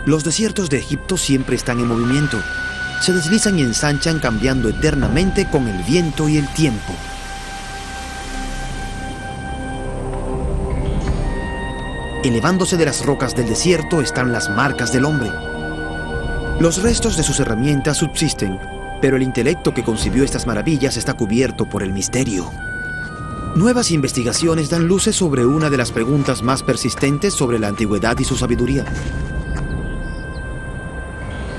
Los desiertos de Egipto siempre están en movimiento. Se deslizan y ensanchan cambiando eternamente con el viento y el tiempo. Elevándose de las rocas del desierto están las marcas del hombre. Los restos de sus herramientas subsisten, pero el intelecto que concibió estas maravillas está cubierto por el misterio. Nuevas investigaciones dan luces sobre una de las preguntas más persistentes sobre la antigüedad y su sabiduría.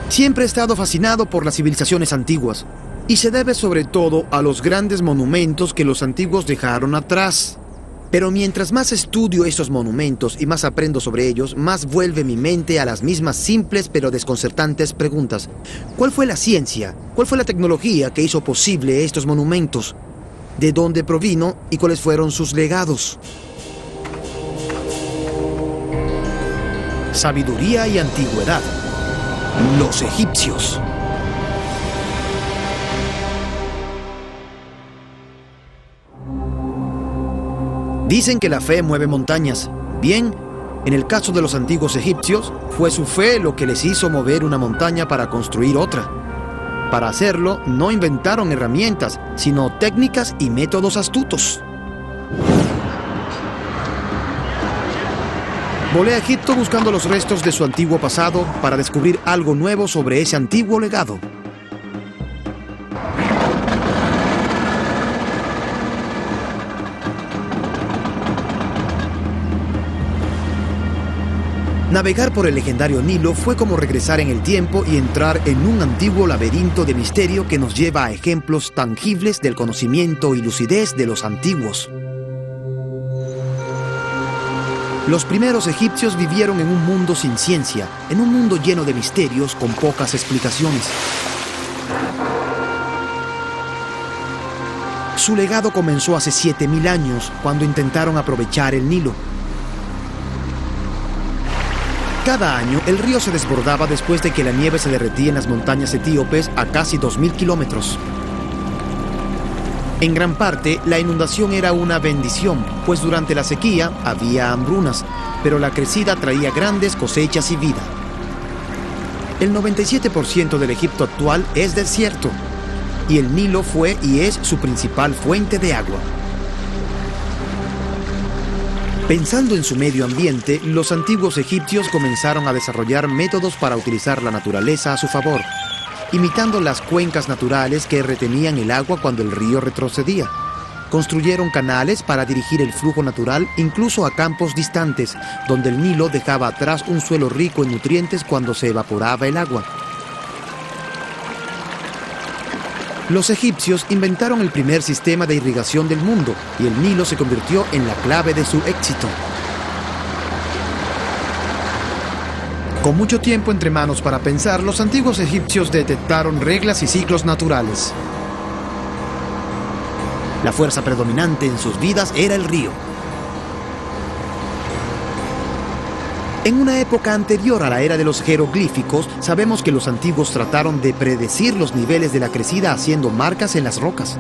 Siempre he estado fascinado por las civilizaciones antiguas, y se debe sobre todo a los grandes monumentos que los antiguos dejaron atrás. Pero mientras más estudio estos monumentos y más aprendo sobre ellos, más vuelve mi mente a las mismas simples pero desconcertantes preguntas. ¿Cuál fue la ciencia? ¿Cuál fue la tecnología que hizo posible estos monumentos? ¿De dónde provino y cuáles fueron sus legados? Sabiduría y antigüedad. Los egipcios. Dicen que la fe mueve montañas. Bien, en el caso de los antiguos egipcios, fue su fe lo que les hizo mover una montaña para construir otra. Para hacerlo, no inventaron herramientas, sino técnicas y métodos astutos. Volé a Egipto buscando los restos de su antiguo pasado para descubrir algo nuevo sobre ese antiguo legado. Navegar por el legendario Nilo fue como regresar en el tiempo y entrar en un antiguo laberinto de misterio que nos lleva a ejemplos tangibles del conocimiento y lucidez de los antiguos. Los primeros egipcios vivieron en un mundo sin ciencia, en un mundo lleno de misterios con pocas explicaciones. Su legado comenzó hace 7000 años, cuando intentaron aprovechar el Nilo. Cada año, el río se desbordaba después de que la nieve se derretía en las montañas etíopes a casi 2000 kilómetros. En gran parte, la inundación era una bendición, pues durante la sequía había hambrunas, pero la crecida traía grandes cosechas y vida. El 97% del Egipto actual es desierto, y el Nilo fue y es su principal fuente de agua. Pensando en su medio ambiente, los antiguos egipcios comenzaron a desarrollar métodos para utilizar la naturaleza a su favor, imitando las cuencas naturales que retenían el agua cuando el río retrocedía. Construyeron canales para dirigir el flujo natural incluso a campos distantes, donde el Nilo dejaba atrás un suelo rico en nutrientes cuando se evaporaba el agua. Los egipcios inventaron el primer sistema de irrigación del mundo y el Nilo se convirtió en la clave de su éxito. Con mucho tiempo entre manos para pensar, los antiguos egipcios detectaron reglas y ciclos naturales. La fuerza predominante en sus vidas era el río. En una época anterior a la era de los jeroglíficos, sabemos que los antiguos trataron de predecir los niveles de la crecida haciendo marcas en las rocas.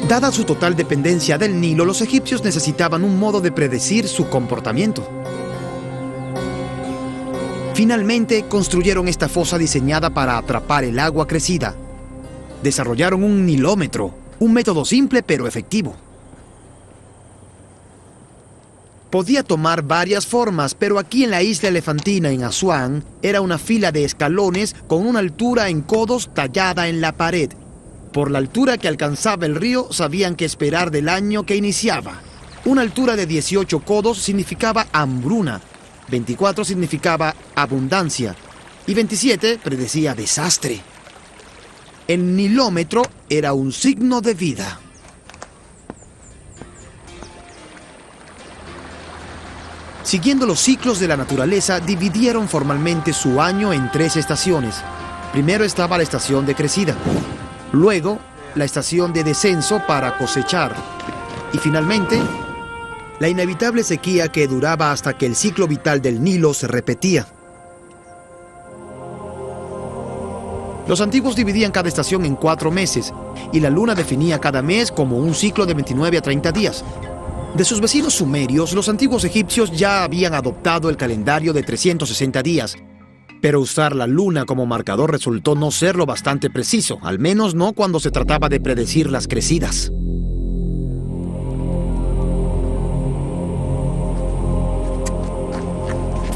Dada su total dependencia del Nilo, los egipcios necesitaban un modo de predecir su comportamiento. Finalmente, construyeron esta fosa diseñada para atrapar el agua crecida. Desarrollaron un nilómetro, un método simple pero efectivo. Podía tomar varias formas, pero aquí en la isla elefantina, en Asuán, era una fila de escalones con una altura en codos tallada en la pared. Por la altura que alcanzaba el río, sabían qué esperar del año que iniciaba. Una altura de 18 codos significaba hambruna, 24 significaba abundancia y 27 predecía desastre. El nilómetro era un signo de vida. Siguiendo los ciclos de la naturaleza, dividieron formalmente su año en 3 estaciones. Primero estaba la estación de crecida, luego la estación de descenso para cosechar y finalmente la inevitable sequía que duraba hasta que el ciclo vital del Nilo se repetía. Los antiguos dividían cada estación en 4 meses y la luna definía cada mes como un ciclo de 29 a 30 días. De sus vecinos sumerios, los antiguos egipcios ya habían adoptado el calendario de 360 días, pero usar la luna como marcador resultó no ser lo bastante preciso, al menos no cuando se trataba de predecir las crecidas.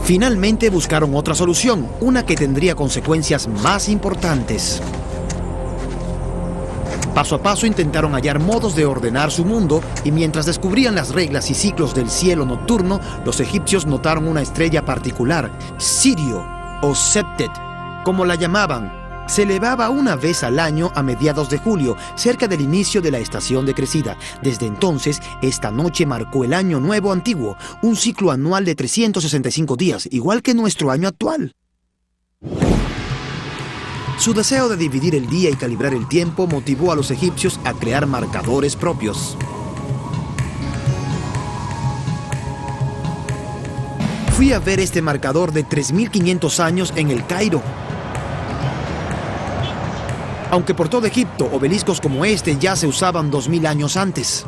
Finalmente buscaron otra solución, una que tendría consecuencias más importantes. Paso a paso intentaron hallar modos de ordenar su mundo, y mientras descubrían las reglas y ciclos del cielo nocturno, los egipcios notaron una estrella particular, Sirio o Septet, como la llamaban. Se elevaba una vez al año a mediados de julio, cerca del inicio de la estación de crecida. Desde entonces, esta noche marcó el Año Nuevo Antiguo, un ciclo anual de 365 días, igual que nuestro año actual. Su deseo de dividir el día y calibrar el tiempo motivó a los egipcios a crear marcadores propios. Fui a ver este marcador de 3.500 años en el Cairo. Aunque por todo Egipto, obeliscos como este ya se usaban 2.000 años antes.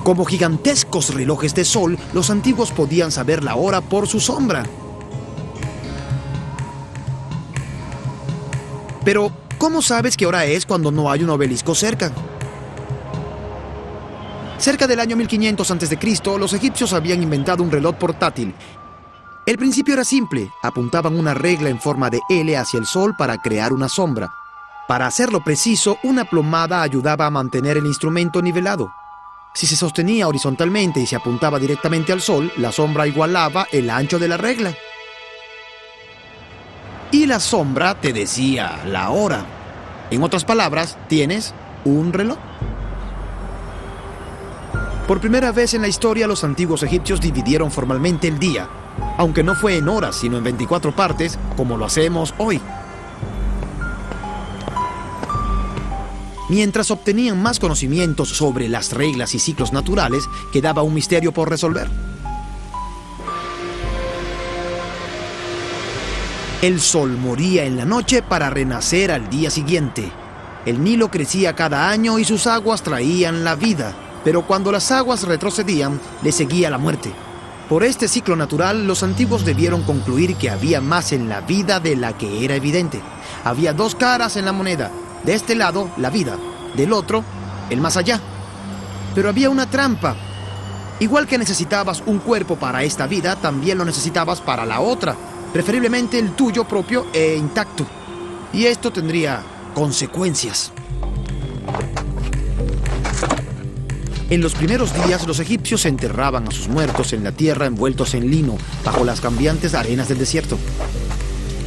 Como gigantescos relojes de sol, los antiguos podían saber la hora por su sombra. Pero, ¿cómo sabes qué hora es cuando no hay un obelisco cerca? Cerca del año 1500 a.C., los egipcios habían inventado un reloj portátil. El principio era simple: apuntaban una regla en forma de L hacia el sol para crear una sombra. Para hacerlo preciso, una plomada ayudaba a mantener el instrumento nivelado. Si se sostenía horizontalmente y se apuntaba directamente al sol, la sombra igualaba el ancho de la regla. Y la sombra te decía la hora. En otras palabras, tienes un reloj. Por primera vez en la historia, los antiguos egipcios dividieron formalmente el día, aunque no fue en horas, sino en 24 partes, como lo hacemos hoy. Mientras obtenían más conocimientos sobre las reglas y ciclos naturales, quedaba un misterio por resolver. El sol moría en la noche para renacer al día siguiente. El Nilo crecía cada año y sus aguas traían la vida, pero cuando las aguas retrocedían, le seguía la muerte. Por este ciclo natural, los antiguos debieron concluir que había más en la vida de la que era evidente. Había dos caras en la moneda. De este lado, la vida. Del otro, el más allá. Pero había una trampa. Igual que necesitabas un cuerpo para esta vida, también lo necesitabas para la otra. Preferiblemente el tuyo propio e intacto. Y esto tendría consecuencias. En los primeros días, los egipcios enterraban a sus muertos en la tierra envueltos en lino, bajo las cambiantes arenas del desierto.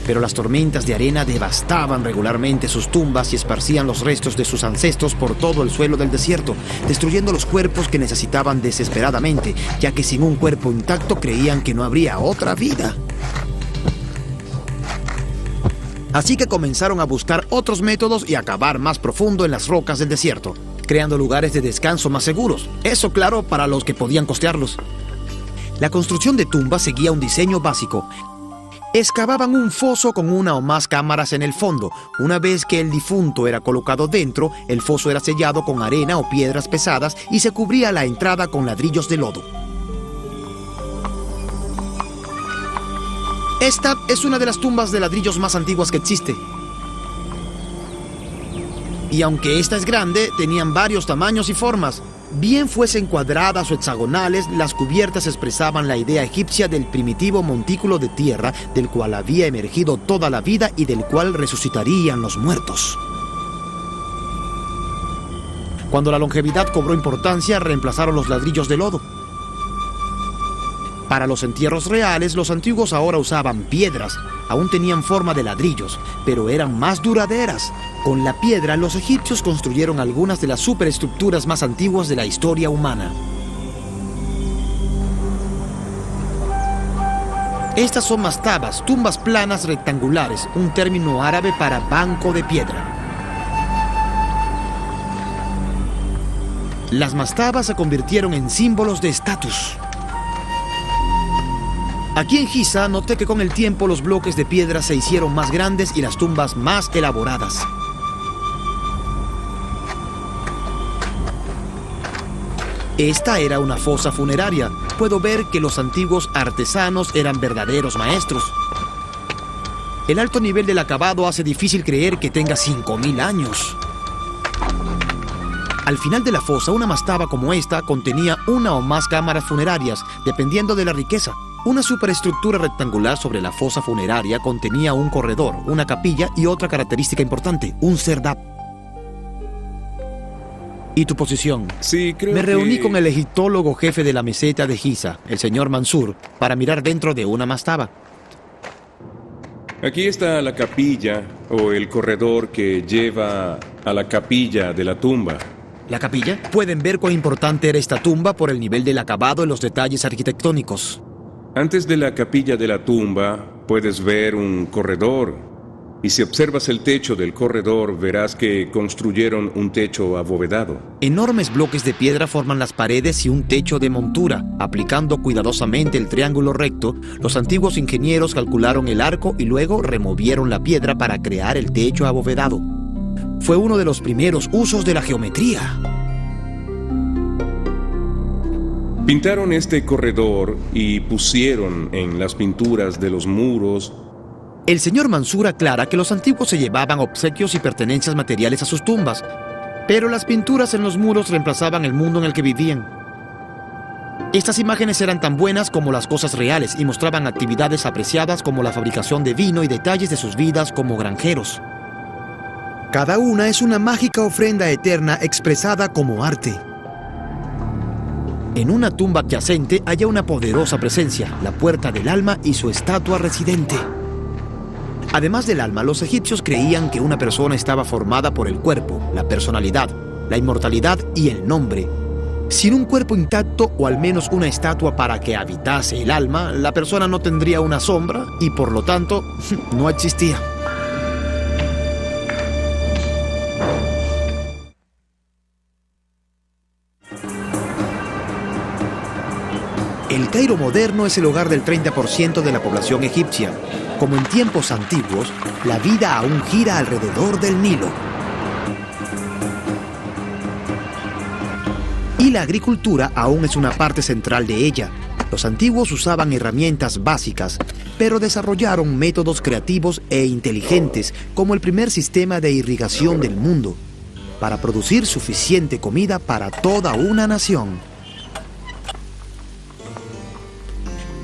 Pero las tormentas de arena devastaban regularmente sus tumbas y esparcían los restos de sus ancestros por todo el suelo del desierto, destruyendo los cuerpos que necesitaban desesperadamente, ya que sin un cuerpo intacto creían que no habría otra vida. Así que comenzaron a buscar otros métodos y a cavar más profundo en las rocas del desierto, creando lugares de descanso más seguros. Eso, claro, para los que podían costearlos. La construcción de tumbas seguía un diseño básico. Excavaban un foso con una o más cámaras en el fondo. Una vez que el difunto era colocado dentro, el foso era sellado con arena o piedras pesadas y se cubría la entrada con ladrillos de lodo. Esta es una de las tumbas de ladrillos más antiguas que existe. Y aunque esta es grande, tenían varios tamaños y formas. Bien fuesen cuadradas o hexagonales, las cubiertas expresaban la idea egipcia del primitivo montículo de tierra del cual había emergido toda la vida y del cual resucitarían los muertos. Cuando la longevidad cobró importancia, reemplazaron los ladrillos de lodo. Para los entierros reales, los antiguos ahora usaban piedras. Aún tenían forma de ladrillos, pero eran más duraderas. Con la piedra, los egipcios construyeron algunas de las superestructuras más antiguas de la historia humana. Estas son mastabas, tumbas planas rectangulares, un término árabe para banco de piedra. Las mastabas se convirtieron en símbolos de estatus. Aquí en Giza noté que con el tiempo los bloques de piedra se hicieron más grandes y las tumbas más elaboradas. Esta era una fosa funeraria. Puedo ver que los antiguos artesanos eran verdaderos maestros. El alto nivel del acabado hace difícil creer que tenga 5000 años. Al final de la fosa, una mastaba como esta contenía una o más cámaras funerarias, dependiendo de la riqueza. Una superestructura rectangular sobre la fosa funeraria contenía un corredor, una capilla y otra característica importante, un serdab. ¿Y tu posición? Sí, creo Me reuní que... con el egiptólogo jefe de la meseta de Giza, el señor Mansur, para mirar dentro de una mastaba. Aquí está la capilla, o el corredor que lleva a la capilla de la tumba. ¿La capilla? Pueden ver cuán importante era esta tumba por el nivel del acabado y los detalles arquitectónicos. Antes de la capilla de la tumba, puedes ver un corredor. Y si observas el techo del corredor, verás que construyeron un techo abovedado. Enormes bloques de piedra forman las paredes y un techo de montura. Aplicando cuidadosamente el triángulo recto, los antiguos ingenieros calcularon el arco y luego removieron la piedra para crear el techo abovedado. Fue uno de los primeros usos de la geometría. Pintaron este corredor y pusieron en las pinturas de los muros. El señor Mansur aclara que los antiguos se llevaban obsequios y pertenencias materiales a sus tumbas, pero las pinturas en los muros reemplazaban el mundo en el que vivían. Estas imágenes eran tan buenas como las cosas reales y mostraban actividades apreciadas como la fabricación de vino y detalles de sus vidas como granjeros. Cada una es una mágica ofrenda eterna expresada como arte. En una tumba adyacente hay una poderosa presencia, la puerta del alma y su estatua residente. Además del alma, los egipcios creían que una persona estaba formada por el cuerpo, la personalidad, la inmortalidad y el nombre. Sin un cuerpo intacto o al menos una estatua para que habitase el alma, la persona no tendría una sombra y por lo tanto no existía. El Cairo moderno es el hogar del 30% de la población egipcia. Como en tiempos antiguos, la vida aún gira alrededor del Nilo. Y la agricultura aún es una parte central de ella. Los antiguos usaban herramientas básicas, pero desarrollaron métodos creativos e inteligentes, como el primer sistema de irrigación del mundo, para producir suficiente comida para toda una nación.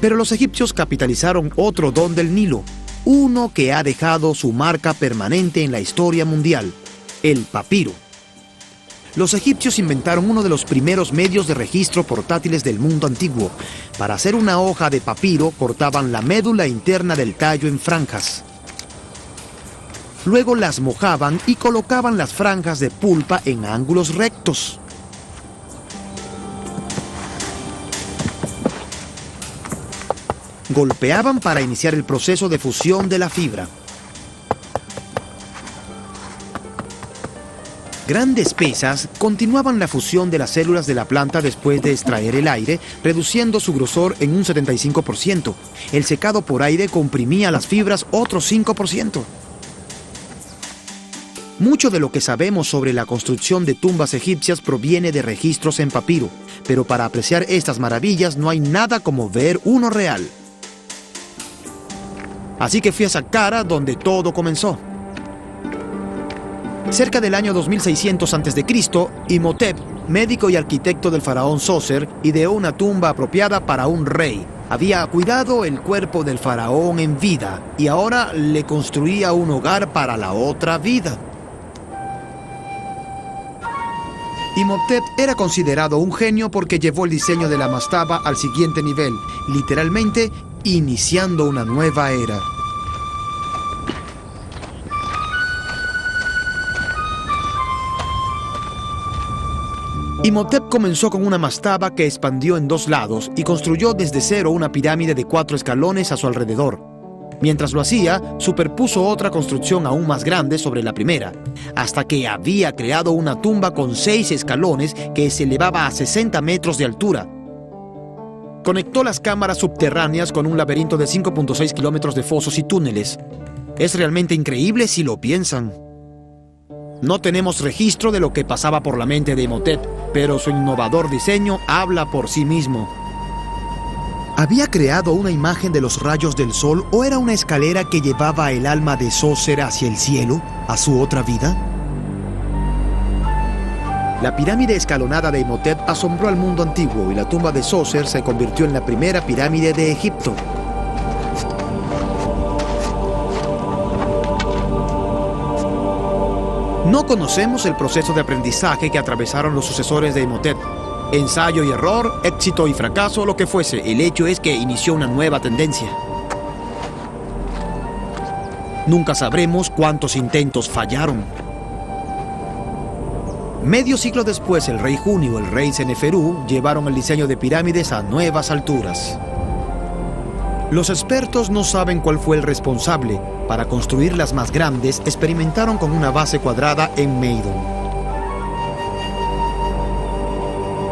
Pero los egipcios capitalizaron otro don del Nilo, uno que ha dejado su marca permanente en la historia mundial, el papiro. Los egipcios inventaron uno de los primeros medios de registro portátiles del mundo antiguo. Para hacer una hoja de papiro, cortaban la médula interna del tallo en franjas. Luego las mojaban y colocaban las franjas de pulpa en ángulos rectos. Golpeaban para iniciar el proceso de fusión de la fibra. Grandes pesas continuaban la fusión de las células de la planta después de extraer el aire, reduciendo su grosor en un 75%. El secado por aire comprimía las fibras otro 5%. Mucho de lo que sabemos sobre la construcción de tumbas egipcias proviene de registros en papiro, pero para apreciar estas maravillas no hay nada como ver uno real. Así que fui a Saqqara, donde todo comenzó. Cerca del año 2600 a.C., Imhotep, médico y arquitecto del faraón Zoser, ideó una tumba apropiada para un rey. Había cuidado el cuerpo del faraón en vida y ahora le construía un hogar para la otra vida. Imhotep era considerado un genio porque llevó el diseño de la mastaba al siguiente nivel, literalmente iniciando una nueva era. Imhotep comenzó con una mastaba que expandió en 2 lados y construyó desde cero una pirámide de 4 escalones a su alrededor. Mientras lo hacía, superpuso otra construcción aún más grande sobre la primera, hasta que había creado una tumba con 6 escalones que se elevaba a 60 metros de altura. Conectó las cámaras subterráneas con un laberinto de 5.6 kilómetros de fosos y túneles. Es realmente increíble si lo piensan. No tenemos registro de lo que pasaba por la mente de Imhotep, pero su innovador diseño habla por sí mismo. ¿Había creado una imagen de los rayos del sol o era una escalera que llevaba el alma de Zoser hacia el cielo, a su otra vida? La pirámide escalonada de Imhotep asombró al mundo antiguo y la tumba de Zoser se convirtió en la primera pirámide de Egipto. No conocemos el proceso de aprendizaje que atravesaron los sucesores de Imhotep. Ensayo y error, éxito y fracaso, lo que fuese, el hecho es que inició una nueva tendencia. Nunca sabremos cuántos intentos fallaron. Medio siglo después, el rey Juni o el rey Seneferú llevaron el diseño de pirámides a nuevas alturas. Los expertos no saben cuál fue el responsable. Para construir las más grandes, experimentaron con una base cuadrada en Meidum.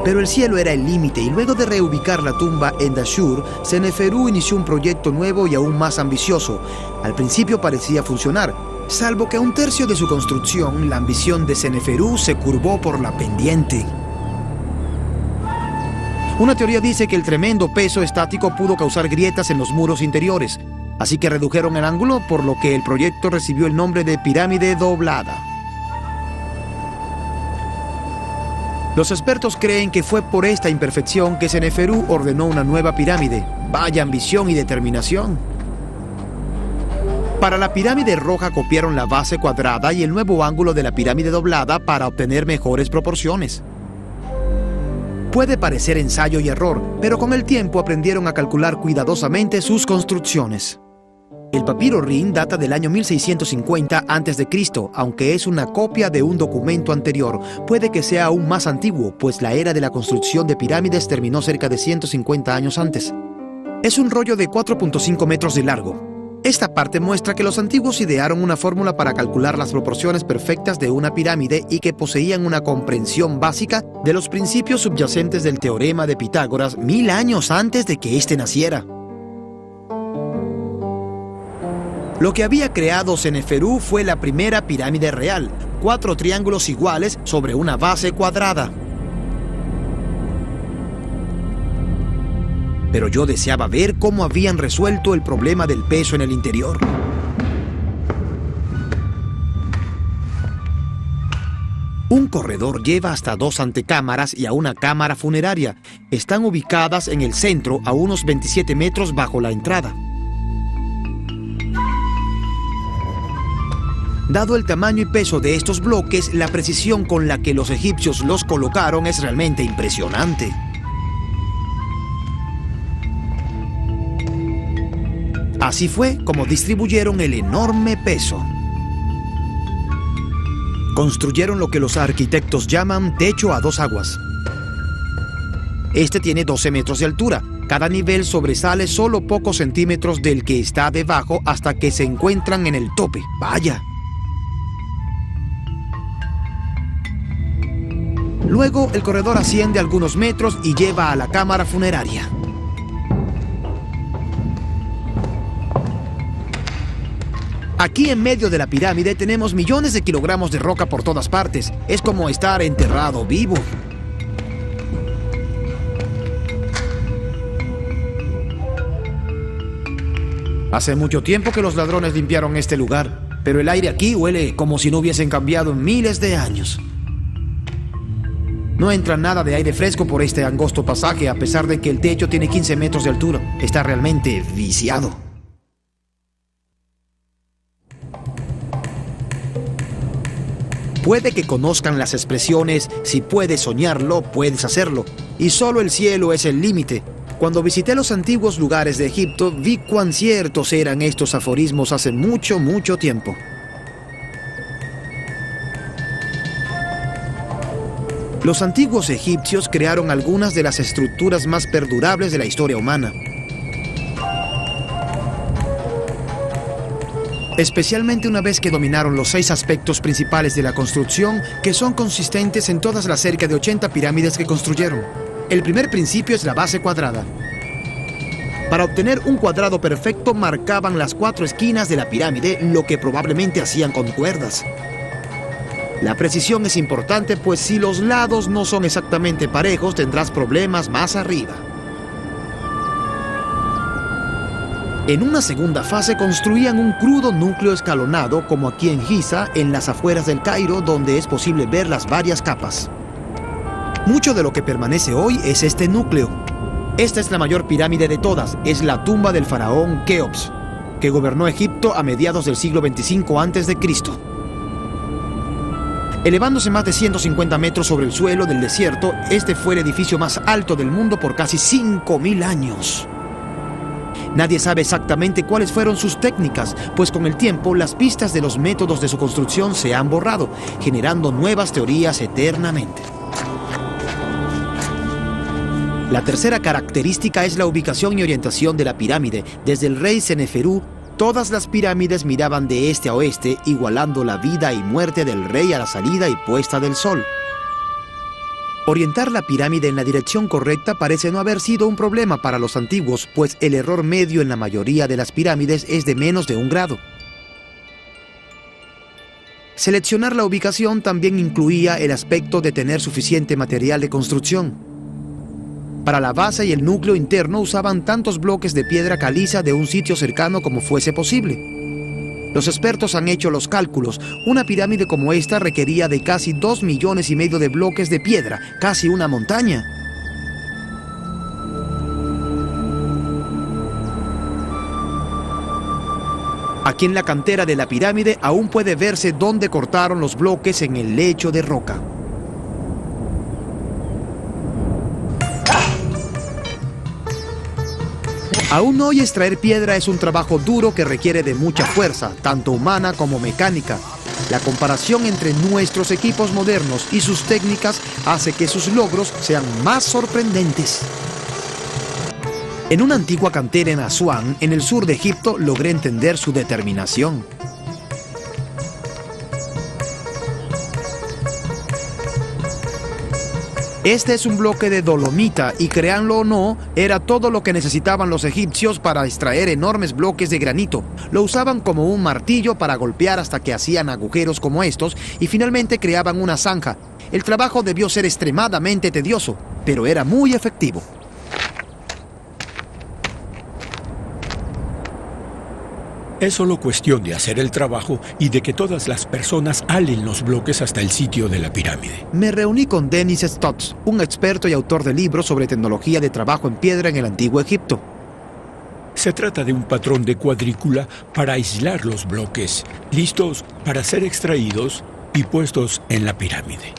Pero el cielo era el límite y luego de reubicar la tumba en Dashur, Seneferú inició un proyecto nuevo y aún más ambicioso. Al principio parecía funcionar, salvo que a un tercio de su construcción, la ambición de Seneferú se curvó por la pendiente. Una teoría dice que el tremendo peso estático pudo causar grietas en los muros interiores, así que redujeron el ángulo, por lo que el proyecto recibió el nombre de pirámide doblada. Los expertos creen que fue por esta imperfección que Seneferú ordenó una nueva pirámide. Vaya ambición y determinación. Para la pirámide roja copiaron la base cuadrada y el nuevo ángulo de la pirámide doblada para obtener mejores proporciones. Puede parecer ensayo y error, pero con el tiempo aprendieron a calcular cuidadosamente sus construcciones. El papiro Rin data del año 1650 a.C., aunque es una copia de un documento anterior. Puede que sea aún más antiguo, pues la era de la construcción de pirámides terminó cerca de 150 años antes. Es un rollo de 4.5 metros de largo. Esta parte muestra que los antiguos idearon una fórmula para calcular las proporciones perfectas de una pirámide y que poseían una comprensión básica de los principios subyacentes del teorema de Pitágoras 1000 años antes de que éste naciera. Lo que había creado Seneferú fue la primera pirámide real, 4 triángulos iguales sobre una base cuadrada. Pero yo deseaba ver cómo habían resuelto el problema del peso en el interior. Un corredor lleva hasta 2 antecámaras y a una cámara funeraria. Están ubicadas en el centro, a unos 27 metros bajo la entrada. Dado el tamaño y peso de estos bloques, la precisión con la que los egipcios los colocaron es realmente impresionante. Así fue como distribuyeron el enorme peso. Construyeron lo que los arquitectos llaman techo a 2 aguas. Este tiene 12 metros de altura. Cada nivel sobresale solo pocos centímetros del que está debajo hasta que se encuentran en el tope. ¡Vaya! Luego, el corredor asciende algunos metros y lleva a la cámara funeraria. Aquí en medio de la pirámide tenemos millones de kilogramos de roca por todas partes. Es como estar enterrado vivo. Hace mucho tiempo que los ladrones limpiaron este lugar, pero el aire aquí huele como si no hubiesen cambiado en miles de años. No entra nada de aire fresco por este angosto pasaje, a pesar de que el techo tiene 15 metros de altura. Está realmente viciado. Puede que conozcan las expresiones, si puedes soñarlo, puedes hacerlo, y solo el cielo es el límite. Cuando visité los antiguos lugares de Egipto, vi cuán ciertos eran estos aforismos hace mucho, mucho tiempo. Los antiguos egipcios crearon algunas de las estructuras más perdurables de la historia humana. Especialmente una vez que dominaron los 6 aspectos principales de la construcción, que son consistentes en todas las cerca de 80 pirámides que construyeron. El primer principio es la base cuadrada. Para obtener un cuadrado perfecto, marcaban las 4 esquinas de la pirámide, lo que probablemente hacían con cuerdas. La precisión es importante, pues si los lados no son exactamente parejos, tendrás problemas más arriba. En una segunda fase construían un crudo núcleo escalonado, como aquí en Giza, en las afueras del Cairo, donde es posible ver las varias capas. Mucho de lo que permanece hoy es este núcleo. Esta es la mayor pirámide de todas, es la tumba del faraón Keops, que gobernó Egipto a mediados del siglo 25 a.C. Elevándose más de 150 metros sobre el suelo del desierto, este fue el edificio más alto del mundo por casi 5.000 años. Nadie sabe exactamente cuáles fueron sus técnicas, pues con el tiempo las pistas de los métodos de su construcción se han borrado, generando nuevas teorías eternamente. La tercera característica es la ubicación y orientación de la pirámide. Desde el rey Seneferú, todas las pirámides miraban de este a oeste, igualando la vida y muerte del rey a la salida y puesta del sol. Orientar la pirámide en la dirección correcta parece no haber sido un problema para los antiguos, pues el error medio en la mayoría de las pirámides es de menos de 1 grado. Seleccionar la ubicación también incluía el aspecto de tener suficiente material de construcción. Para la base y el núcleo interno usaban tantos bloques de piedra caliza de un sitio cercano como fuese posible. Los expertos han hecho los cálculos. Una pirámide como esta requería de casi 2,5 millones de bloques de piedra, casi una montaña. Aquí en la cantera de la pirámide aún puede verse dónde cortaron los bloques en el lecho de roca. Aún hoy extraer piedra es un trabajo duro que requiere de mucha fuerza, tanto humana como mecánica. La comparación entre nuestros equipos modernos y sus técnicas hace que sus logros sean más sorprendentes. En una antigua cantera en Asuán, en el sur de Egipto, logré entender su determinación. Este es un bloque de dolomita y, créanlo o no, era todo lo que necesitaban los egipcios para extraer enormes bloques de granito. Lo usaban como un martillo para golpear hasta que hacían agujeros como estos y finalmente creaban una zanja. El trabajo debió ser extremadamente tedioso, pero era muy efectivo. Es solo cuestión de hacer el trabajo y de que todas las personas alen los bloques hasta el sitio de la pirámide. Me reuní con Dennis Stotts, un experto y autor de libros sobre tecnología de trabajo en piedra en el Antiguo Egipto. Se trata de un patrón de cuadrícula para aislar los bloques, listos para ser extraídos y puestos en la pirámide.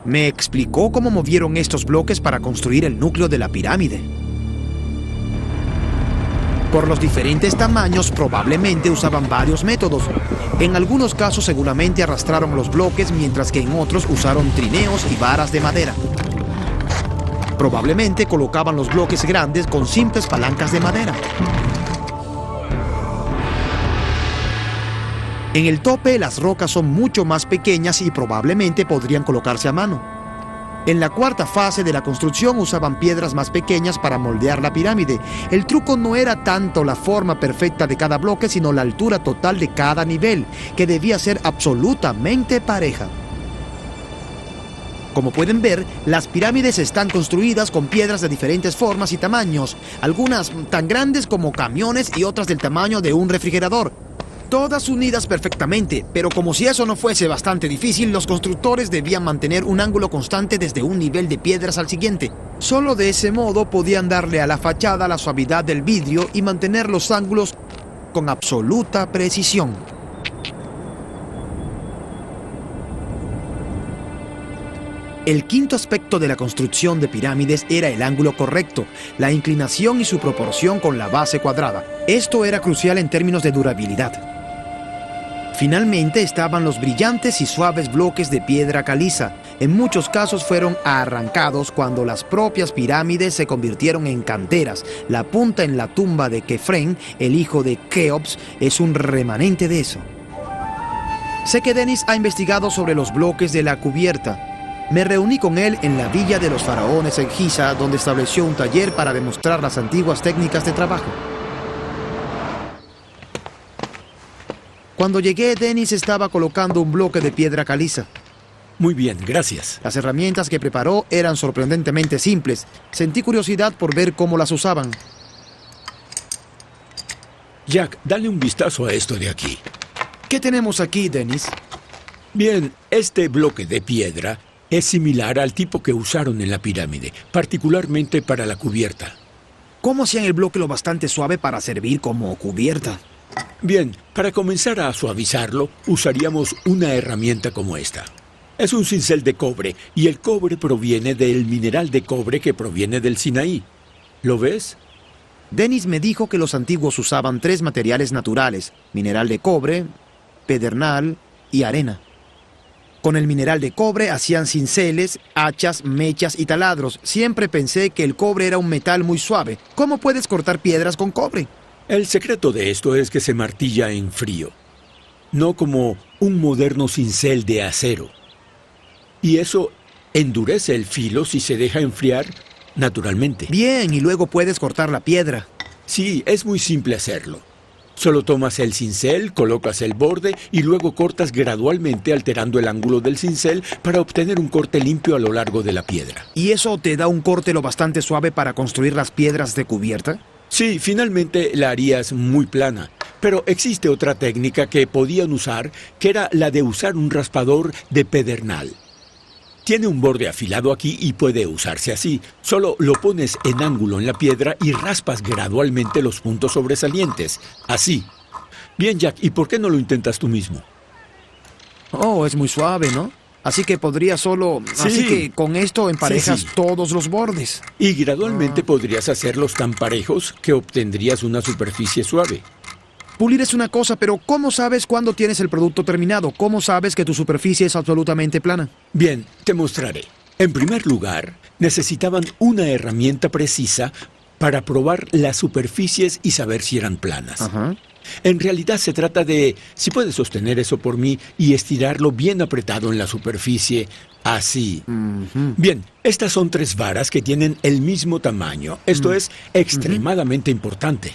Me explicó cómo movieron estos bloques para construir el núcleo de la pirámide. Por los diferentes tamaños, probablemente usaban varios métodos. En algunos casos seguramente arrastraron los bloques, mientras que en otros usaron trineos y varas de madera. Probablemente colocaban los bloques grandes con simples palancas de madera. En el tope, las rocas son mucho más pequeñas y probablemente podrían colocarse a mano. En la cuarta fase de la construcción usaban piedras más pequeñas para moldear la pirámide. El truco no era tanto la forma perfecta de cada bloque, sino la altura total de cada nivel, que debía ser absolutamente pareja. Como pueden ver, las pirámides están construidas con piedras de diferentes formas y tamaños, algunas tan grandes como camiones y otras del tamaño de un refrigerador. Todas unidas perfectamente, pero como si eso no fuese bastante difícil, los constructores debían mantener un ángulo constante desde un nivel de piedras al siguiente. Solo de ese modo podían darle a la fachada la suavidad del vidrio y mantener los ángulos con absoluta precisión. El quinto aspecto de la construcción de pirámides era el ángulo correcto, la inclinación y su proporción con la base cuadrada. Esto era crucial en términos de durabilidad. Finalmente estaban los brillantes y suaves bloques de piedra caliza. En muchos casos fueron arrancados cuando las propias pirámides se convirtieron en canteras. La punta en la tumba de Kefren, el hijo de Keops, es un remanente de eso. Sé que Dennis ha investigado sobre los bloques de la cubierta. Me reuní con él en la villa de los faraones en Giza, donde estableció un taller para demostrar las antiguas técnicas de trabajo. Cuando llegué, Dennis estaba colocando un bloque de piedra caliza. Muy bien, gracias. Las herramientas que preparó eran sorprendentemente simples. Sentí curiosidad por ver cómo las usaban. Jack, dale un vistazo a esto de aquí. ¿Qué tenemos aquí, Dennis? Bien, este bloque de piedra es similar al tipo que usaron en la pirámide, particularmente para la cubierta. ¿Cómo hacían el bloque lo bastante suave para servir como cubierta? Bien, para comenzar a suavizarlo, usaríamos una herramienta como esta. Es un cincel de cobre, y el cobre proviene del mineral de cobre que proviene del Sinaí. ¿Lo ves? Dennis me dijo que los antiguos usaban 3 materiales naturales: mineral de cobre, pedernal y arena. Con el mineral de cobre hacían cinceles, hachas, mechas y taladros. Siempre pensé que el cobre era un metal muy suave. ¿Cómo puedes cortar piedras con cobre? El secreto de esto es que se martilla en frío, no como un moderno cincel de acero. Y eso endurece el filo si se deja enfriar naturalmente. Bien, y luego puedes cortar la piedra. Sí, es muy simple hacerlo. Solo tomas el cincel, colocas el borde y luego cortas gradualmente alterando el ángulo del cincel para obtener un corte limpio a lo largo de la piedra. ¿Y eso te da un corte lo bastante suave para construir las piedras de cubierta? Sí, finalmente la harías muy plana. Pero existe otra técnica que podían usar, que era la de usar un raspador de pedernal. Tiene un borde afilado aquí y puede usarse así. Solo lo pones en ángulo en la piedra y raspas gradualmente los puntos sobresalientes. Así. Bien, Jack, ¿y por qué no lo intentas tú mismo? Oh, es muy suave, ¿no? Así que podría solo... Sí. Así que con esto emparejas Sí. todos los bordes. Y gradualmente podrías hacerlos tan parejos que obtendrías una superficie suave. Pulir es una cosa, pero ¿cómo sabes cuándo tienes el producto terminado? ¿Cómo sabes que tu superficie es absolutamente plana? Bien, te mostraré. En primer lugar, necesitaban una herramienta precisa para probar las superficies y saber si eran planas. Ajá. En realidad se trata de, si puedes sostener eso por mí y estirarlo bien apretado en la superficie, así. Bien, estas son 3 varas que tienen el mismo tamaño. Esto es extremadamente importante.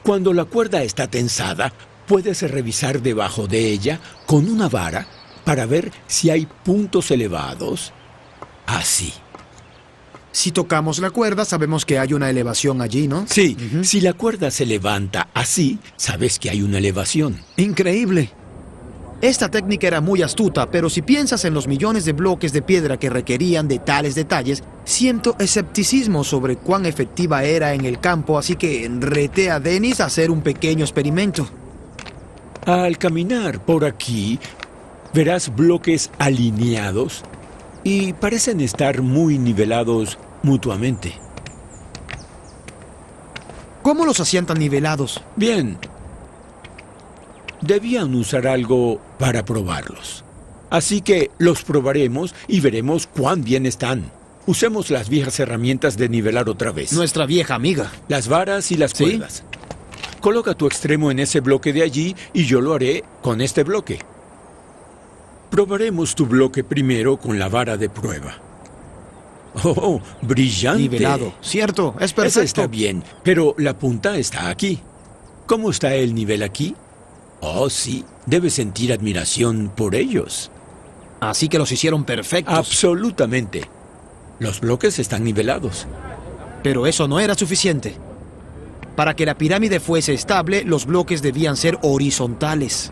Cuando la cuerda está tensada, puedes revisar debajo de ella con una vara para ver si hay puntos elevados. Así. Si tocamos la cuerda, sabemos que hay una elevación allí, ¿no? Sí, si la cuerda se levanta así, sabes que hay una elevación. Increíble. Esta técnica era muy astuta, pero si piensas en los millones de bloques de piedra que requerían de tales detalles, siento escepticismo sobre cuán efectiva era en el campo, así que reté a Dennis a hacer un pequeño experimento. Al caminar por aquí, verás bloques alineados y parecen estar muy nivelados mutuamente. ¿Cómo los hacían tan nivelados? Bien. Debían usar algo para probarlos. Así que los probaremos y veremos cuán bien están. Usemos las viejas herramientas de nivelar otra vez. Nuestra vieja amiga. Las varas y las ¿Sí? cuerdas. Coloca tu extremo en ese bloque de allí y yo lo haré con este bloque. Probaremos tu bloque primero con la vara de prueba. ¡Oh, brillante! Nivelado. Cierto, es perfecto. Ese está bien, pero la punta está aquí. ¿Cómo está el nivel aquí? Oh, sí, debes sentir admiración por ellos. Así que los hicieron perfectos. Absolutamente. Los bloques están nivelados. Pero eso no era suficiente. Para que la pirámide fuese estable, los bloques debían ser horizontales.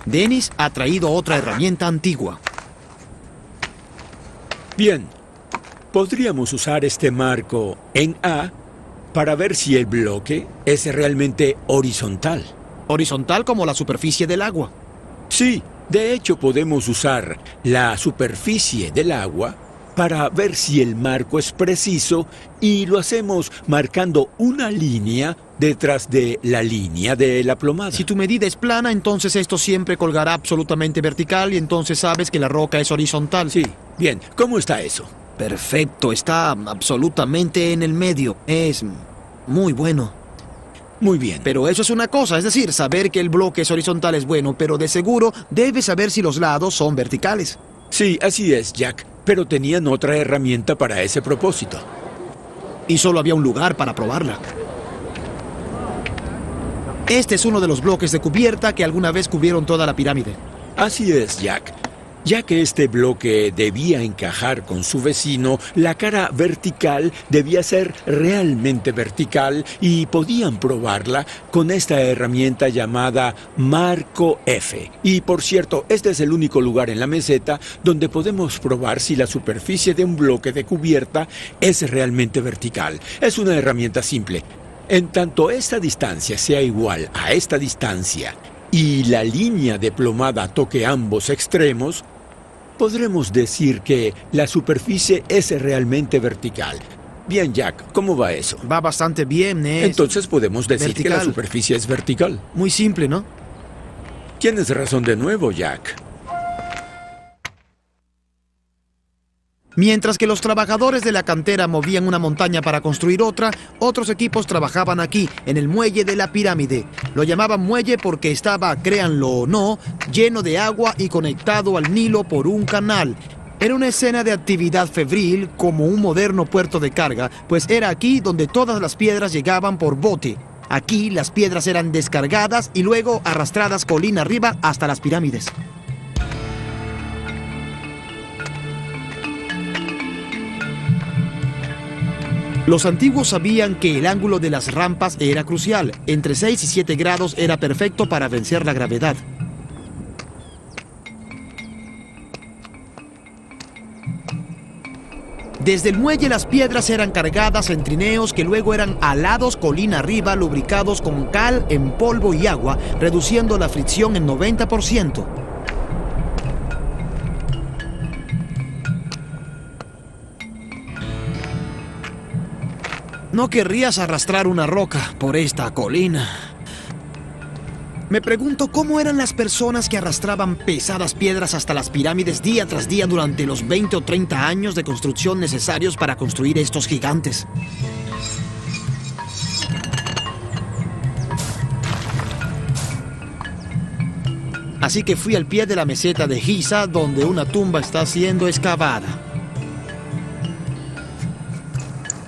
Dennis ha traído otra herramienta antigua. Bien, podríamos usar este marco en A para ver si el bloque es realmente horizontal. Horizontal como la superficie del agua. Sí, de hecho podemos usar la superficie del agua para ver si el marco es preciso y lo hacemos marcando una línea detrás de la línea de la plomada. Si tu medida es plana, entonces esto siempre colgará absolutamente vertical y entonces sabes que la roca es horizontal. Sí, bien, ¿cómo está eso? Perfecto, está absolutamente en el medio. Es muy bueno. Muy bien. Pero eso es una cosa, es decir, saber que el bloque es horizontal es bueno, pero de seguro debes saber si los lados son verticales. Sí, así es, Jack, pero tenían otra herramienta para ese propósito. Y solo había un lugar para probarla. Este es uno de los bloques de cubierta que alguna vez cubrieron toda la pirámide. Así es, Jack. Ya que este bloque debía encajar con su vecino, la cara vertical debía ser realmente vertical y podían probarla con esta herramienta llamada Marco F. Y por cierto, este es el único lugar en la meseta donde podemos probar si la superficie de un bloque de cubierta es realmente vertical. Es una herramienta simple. En tanto esta distancia sea igual a esta distancia y la línea de plomada toque ambos extremos, podremos decir que la superficie es realmente vertical. Bien, Jack, ¿cómo va eso? Va bastante bien, Ness. Entonces podemos decir que la Vertical. superficie es vertical. Muy simple, ¿no? Tienes razón de nuevo, Jack. Mientras que los trabajadores de la cantera movían una montaña para construir otra, otros equipos trabajaban aquí, en el muelle de la pirámide. Lo llamaban muelle porque estaba, créanlo o no, lleno de agua y conectado al Nilo por un canal. Era una escena de actividad febril como un moderno puerto de carga, pues era aquí donde todas las piedras llegaban por bote. Aquí las piedras eran descargadas y luego arrastradas colina arriba hasta las pirámides. Los antiguos sabían que el ángulo de las rampas era crucial. Entre 6 y 7 grados era perfecto para vencer la gravedad. Desde el muelle las piedras eran cargadas en trineos que luego eran alados colina arriba, lubricados con cal en polvo y agua, reduciendo la fricción en 90%. No querrías arrastrar una roca por esta colina. Me pregunto cómo eran las personas que arrastraban pesadas piedras hasta las pirámides día tras día durante los 20 o 30 años de construcción necesarios para construir estos gigantes. Así que fui al pie de la meseta de Giza, donde una tumba está siendo excavada.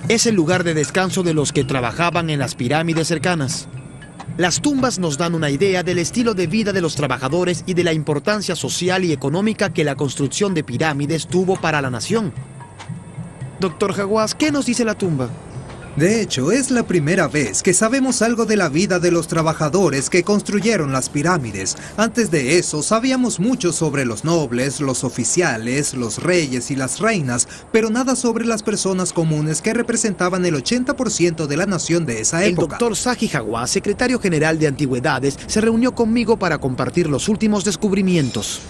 Es el lugar de descanso de los que trabajaban en las pirámides cercanas. Las tumbas nos dan una idea del estilo de vida de los trabajadores y de la importancia social y económica que la construcción de pirámides tuvo para la nación. Doctor Hawass, ¿qué nos dice la tumba? De hecho, es la primera vez que sabemos algo de la vida de los trabajadores que construyeron las pirámides. Antes de eso, sabíamos mucho sobre los nobles, los oficiales, los reyes y las reinas, pero nada sobre las personas comunes que representaban el 80% de la nación de esa El época. doctor Zahi Hawass, secretario general de Antigüedades, se reunió conmigo para compartir los últimos descubrimientos.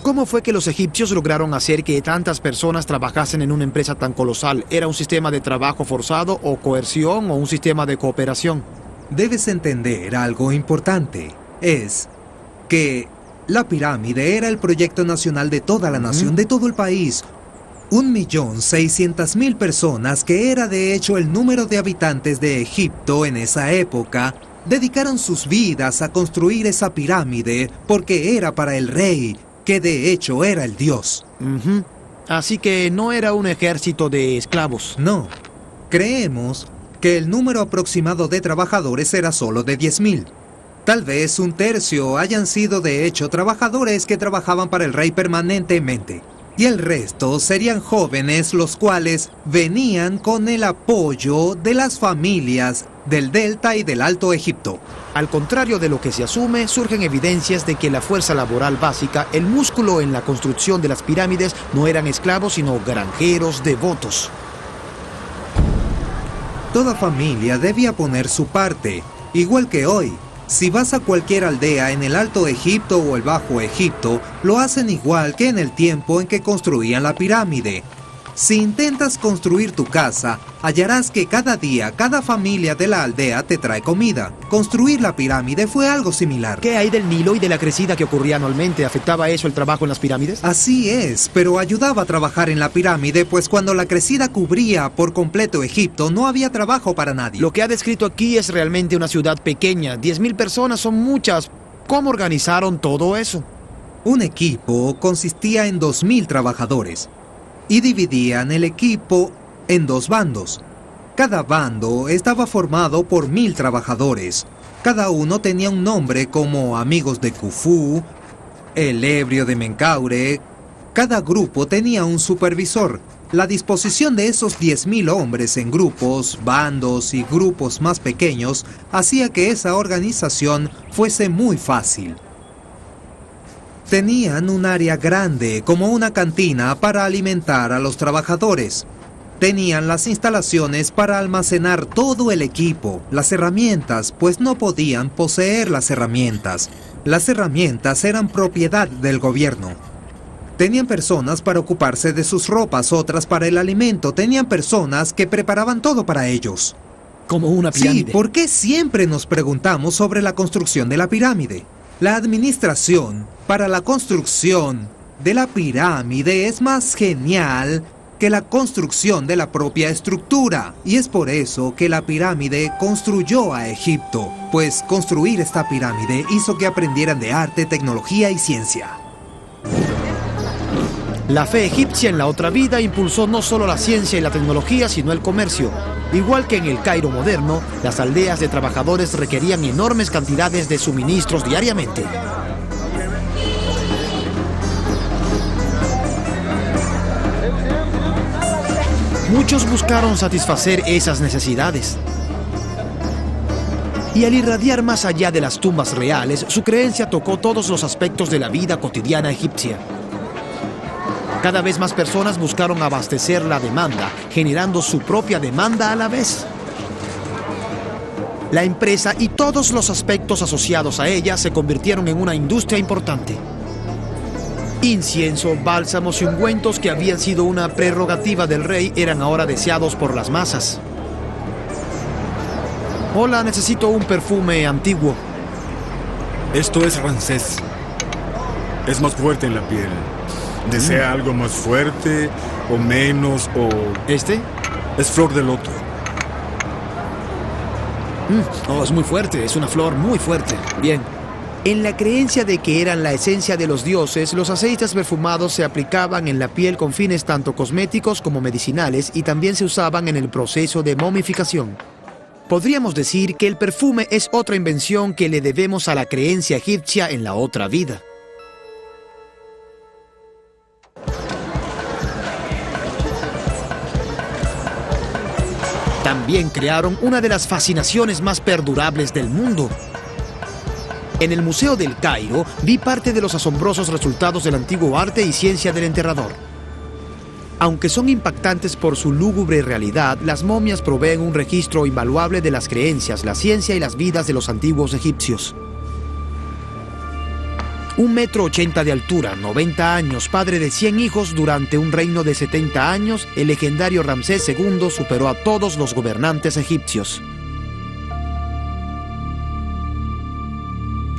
¿Cómo fue que los egipcios lograron hacer que tantas personas trabajasen en una empresa tan colosal? ¿Era un sistema de trabajo forzado o coerción o un sistema de cooperación? Debes entender algo importante. Es que la pirámide era el proyecto nacional de toda la nación, de todo el país. 1.600.000 personas, que era de hecho el número de habitantes de Egipto en esa época, dedicaron sus vidas a construir esa pirámide porque era para el rey, que de hecho era el dios. Así que no era un ejército de esclavos. No, creemos que el número aproximado de trabajadores era solo de 10.000. Tal vez un tercio hayan sido de hecho trabajadores que trabajaban para el rey permanentemente. Y el resto serían jóvenes los cuales venían con el apoyo de las familias del Delta y del Alto Egipto. Al contrario de lo que se asume, surgen evidencias de que la fuerza laboral básica, el músculo en la construcción de las pirámides, no eran esclavos sino granjeros devotos. Toda familia debía poner su parte, igual que hoy. Si vas a cualquier aldea en el Alto Egipto o el Bajo Egipto, lo hacen igual que en el tiempo en que construían la pirámide. Si intentas construir tu casa, hallarás que cada día, cada familia de la aldea te trae comida. Construir la pirámide fue algo similar. ¿Qué hay del Nilo y de la crecida que ocurría anualmente? ¿Afectaba eso el trabajo en las pirámides? Así es, pero ayudaba a trabajar en la pirámide, pues cuando la crecida cubría por completo Egipto, no había trabajo para nadie. Lo que ha descrito aquí es realmente una ciudad pequeña. 10.000 personas son muchas. ¿Cómo organizaron todo eso? Un equipo consistía en 2.000 trabajadores y dividían el equipo en dos bandos. Cada bando estaba formado por 1000 trabajadores. Cada uno tenía un nombre como Amigos de Khufu, el Ebrio de Menkaure. Cada grupo tenía un supervisor. La disposición de esos 10.000 hombres en grupos, bandos y grupos más pequeños hacía que esa organización fuese muy fácil. Tenían un área grande como una cantina para alimentar a los trabajadores. Tenían las instalaciones para almacenar todo el equipo, las herramientas, pues no podían poseer las herramientas. Las herramientas eran propiedad del gobierno. Tenían personas para ocuparse de sus ropas, otras para el alimento. Tenían personas que preparaban todo para ellos. Como una pirámide. Sí, ¿por qué siempre nos preguntamos sobre la construcción de la pirámide? La administración para la construcción de la pirámide es más genial que la construcción de la propia estructura. Y es por eso que la pirámide construyó a Egipto, pues construir esta pirámide hizo que aprendieran de arte, tecnología y ciencia. La fe egipcia en la otra vida impulsó no solo la ciencia y la tecnología, sino el comercio. Igual que en el Cairo moderno, las aldeas de trabajadores requerían enormes cantidades de suministros diariamente. Muchos buscaron satisfacer esas necesidades. Y al irradiar más allá de las tumbas reales, su creencia tocó todos los aspectos de la vida cotidiana egipcia. Cada vez más personas buscaron abastecer la demanda, generando su propia demanda a la vez. La empresa y todos los aspectos asociados a ella se convirtieron en una industria importante. Incienso, bálsamos y ungüentos que habían sido una prerrogativa del rey eran ahora deseados por las masas. Hola, necesito un perfume antiguo. Esto es Ramsés. Es más fuerte en la piel. ¿Desea algo más fuerte o menos o...? ¿Este? Es flor de loto. Oh, es muy fuerte, es una flor muy fuerte. Bien. En la creencia de que eran la esencia de los dioses, los aceites perfumados se aplicaban en la piel con fines tanto cosméticos como medicinales y también se usaban en el proceso de momificación. Podríamos decir que el perfume es otra invención que le debemos a la creencia egipcia en la otra vida. También crearon una de las fascinaciones más perdurables del mundo. En el Museo del Cairo vi parte de los asombrosos resultados del antiguo arte y ciencia del enterrador. Aunque son impactantes por su lúgubre realidad, las momias proveen un registro invaluable de las creencias, la ciencia y las vidas de los antiguos egipcios. 1,80 m de altura, 90 años, padre de 100 hijos durante un reino de 70 años, el legendario Ramsés II superó a todos los gobernantes egipcios.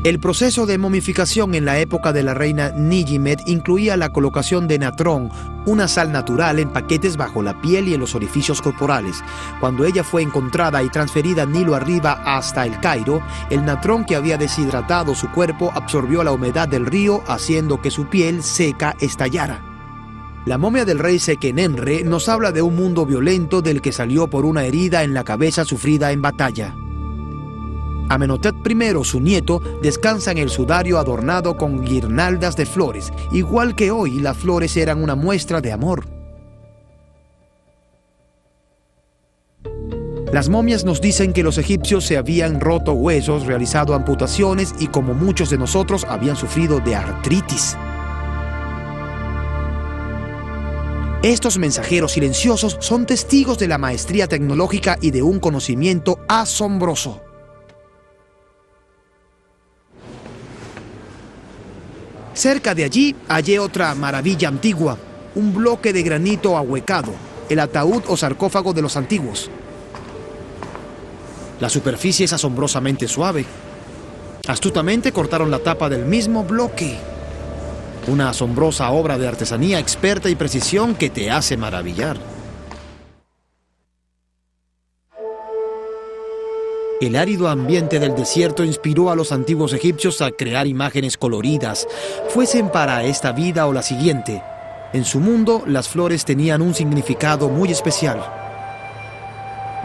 El proceso de momificación en la época de la reina Nijimet incluía la colocación de natrón, una sal natural en paquetes bajo la piel y en los orificios corporales. Cuando ella fue encontrada y transferida Nilo arriba hasta el Cairo, el natrón que había deshidratado su cuerpo absorbió la humedad del río, haciendo que su piel seca estallara. La momia del rey Sekenenre nos habla de un mundo violento del que salió por una herida en la cabeza sufrida en batalla. Amenhotep I, su nieto, descansa en el sudario adornado con guirnaldas de flores. Igual que hoy, las flores eran una muestra de amor. Las momias nos dicen que los egipcios se habían roto huesos, realizado amputaciones y, como muchos de nosotros, habían sufrido de artritis. Estos mensajeros silenciosos son testigos de la maestría tecnológica y de un conocimiento asombroso. Cerca de allí hallé otra maravilla antigua, un bloque de granito ahuecado, el ataúd o sarcófago de los antiguos. La superficie es asombrosamente suave. Astutamente cortaron la tapa del mismo bloque. Una asombrosa obra de artesanía experta y precisión que te hace maravillar. El árido ambiente del desierto inspiró a los antiguos egipcios a crear imágenes coloridas, fuesen para esta vida o la siguiente. En su mundo, las flores tenían un significado muy especial.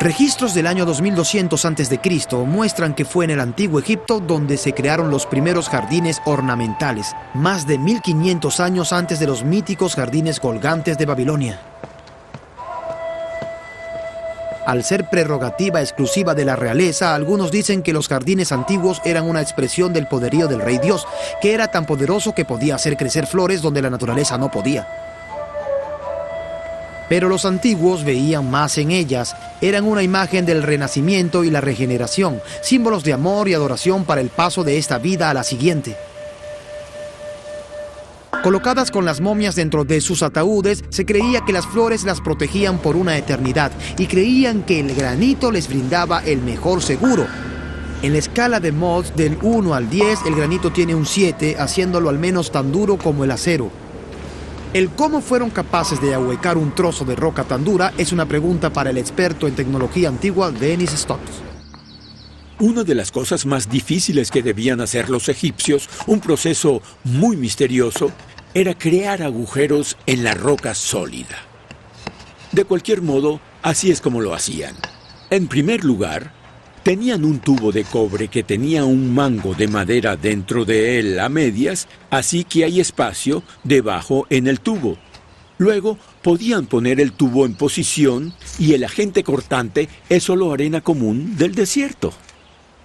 Registros del año 2200 a.C. muestran que fue en el antiguo Egipto donde se crearon los primeros jardines ornamentales, más de 1500 años antes de los míticos jardines colgantes de Babilonia. Al ser prerrogativa exclusiva de la realeza, algunos dicen que los jardines antiguos eran una expresión del poderío del rey Dios, que era tan poderoso que podía hacer crecer flores donde la naturaleza no podía. Pero los antiguos veían más en ellas. Eran una imagen del renacimiento y la regeneración, símbolos de amor y adoración para el paso de esta vida a la siguiente. Colocadas con las momias dentro de sus ataúdes, se creía que las flores las protegían por una eternidad y creían que el granito les brindaba el mejor seguro. En la escala de Mohs del 1 al 10, el granito tiene un 7, haciéndolo al menos tan duro como el acero. El cómo fueron capaces de ahuecar un trozo de roca tan dura es una pregunta para el experto en tecnología antigua Dennis Stokes. Una de las cosas más difíciles que debían hacer los egipcios, un proceso muy misterioso, era crear agujeros en la roca sólida. De cualquier modo, así es como lo hacían. En primer lugar, tenían un tubo de cobre que tenía un mango de madera dentro de él a medias, así que hay espacio debajo en el tubo. Luego, podían poner el tubo en posición y el agente cortante es solo arena común del desierto.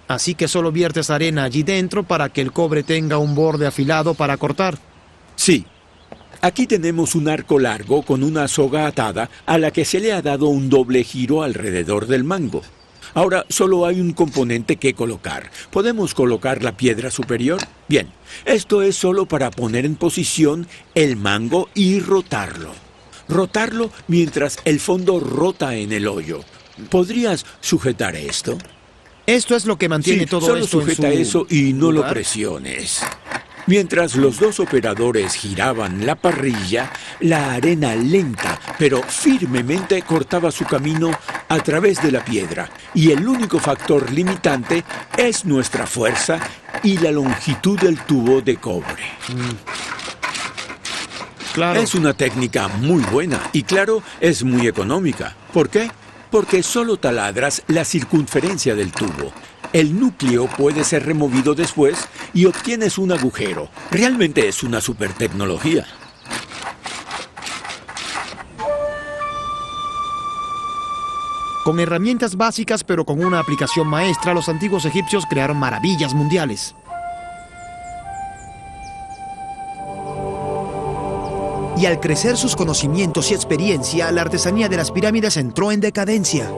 Así que solo viertes arena allí dentro para que el cobre tenga un borde afilado para cortar. Sí. Aquí tenemos un arco largo con una soga atada a la que se le ha dado un doble giro alrededor del mango. Ahora solo hay un componente que colocar. ¿Podemos colocar la piedra superior? Bien, esto es solo para poner en posición el mango y rotarlo. Rotarlo mientras el fondo rota en el hoyo. ¿Podrías sujetar esto? Esto es lo que mantiene todo solo esto sujeta en su eso y no lugar. lo presiones. Mientras los dos operadores giraban la parrilla, la arena lenta pero firmemente cortaba su camino a través de la piedra. Y el único factor limitante es nuestra fuerza y la longitud del tubo de cobre. Claro. Es una técnica muy buena y claro, es muy económica. ¿Por qué? Porque solo taladras la circunferencia del tubo. El núcleo puede ser removido después y obtienes un agujero. Realmente es una super tecnología. Con herramientas básicas pero con una aplicación maestra, los antiguos egipcios crearon maravillas mundiales. Y al crecer sus conocimientos y experiencia, la artesanía de las pirámides entró en decadencia.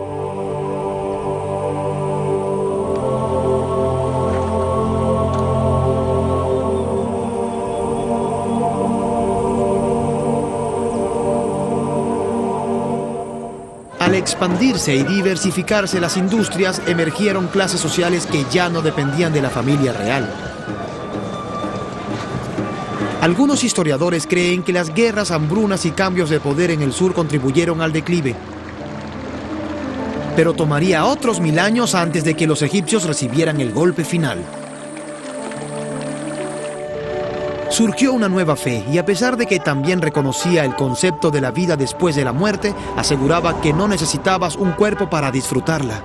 Al expandirse y diversificarse las industrias, emergieron clases sociales que ya no dependían de la familia real. Algunos historiadores creen que las guerras, hambrunas y cambios de poder en el sur contribuyeron al declive. Pero tomaría otros 1000 años antes de que los egipcios recibieran el golpe final. Surgió una nueva fe y a pesar de que también reconocía el concepto de la vida después de la muerte, aseguraba que no necesitabas un cuerpo para disfrutarla.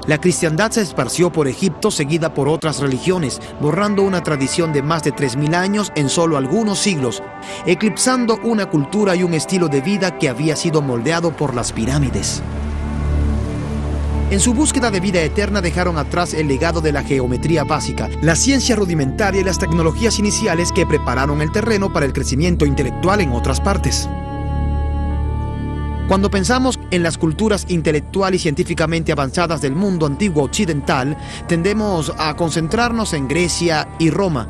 La cristiandad se esparció por Egipto seguida por otras religiones, borrando una tradición de más de 3000 años en solo algunos siglos, eclipsando una cultura y un estilo de vida que había sido moldeado por las pirámides. En su búsqueda de vida eterna dejaron atrás el legado de la geometría básica, la ciencia rudimentaria y las tecnologías iniciales que prepararon el terreno para el crecimiento intelectual en otras partes. Cuando pensamos en las culturas intelectual y científicamente avanzadas del mundo antiguo occidental, tendemos a concentrarnos en Grecia y Roma.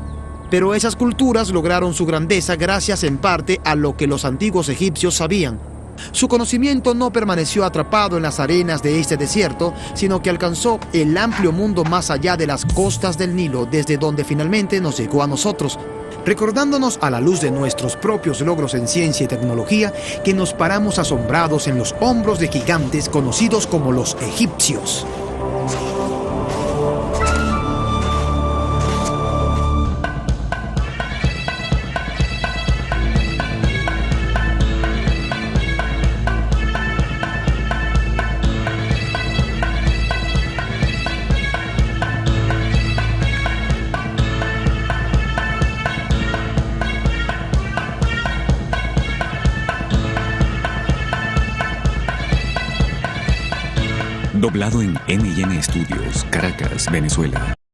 Pero esas culturas lograron su grandeza gracias en parte a lo que los antiguos egipcios sabían. Su conocimiento no permaneció atrapado en las arenas de este desierto, sino que alcanzó el amplio mundo más allá de las costas del Nilo, desde donde finalmente nos llegó a nosotros, recordándonos a la luz de nuestros propios logros en ciencia y tecnología que nos paramos asombrados en los hombros de gigantes conocidos como los egipcios. Doblado en M&M Studios, Caracas, Venezuela.